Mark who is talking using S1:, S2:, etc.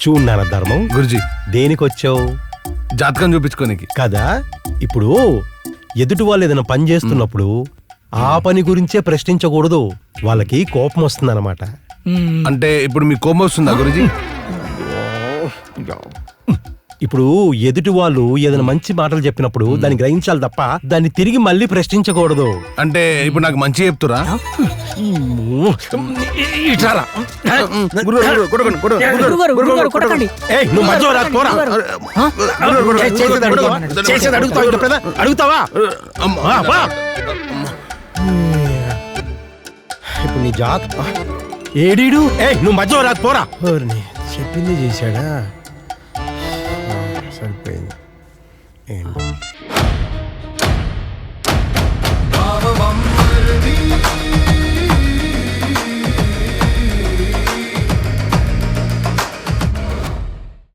S1: చూడు నాన్న ధర్మం,
S2: గురుజీ
S1: దేనికొచ్చావు
S2: జాతకం చూపించుకోనికి
S1: కదా. ఇప్పుడు ఎదుటి వాళ్ళు ఏదైనా పని చేస్తున్నప్పుడు ఆ పని గురించే ప్రశ్నించకూడదు, వాళ్ళకి కోపం వస్తుందన్నమాట.
S2: అంటే ఇప్పుడు మీకు కోపం వస్తుందా గురుజీ?
S1: ఇప్పుడు ఎదుటి వాళ్ళు ఏదైనా మంచి మాటలు చెప్పినప్పుడు దాన్ని గ్రహించాలి తప్ప దాన్ని తిరిగి మళ్ళీ ప్రశ్నించకూడదు.
S2: అంటే ఇప్పుడు నాకు మంచి చెప్తురా?
S1: ఏయ్, నువ్వు మధ్యలో రా, పోరా. చేసేది అడుగుతావా? ఇంకా పెద్ద అడుగుతావా? వా. ఇప్పుడు నీ జాత్ ఏడీడు. ఏయ్, నువ్వు మధ్యలో రా, పోరా. చెప్పింది చేశాడా? సరిపోయింది. ఏంటి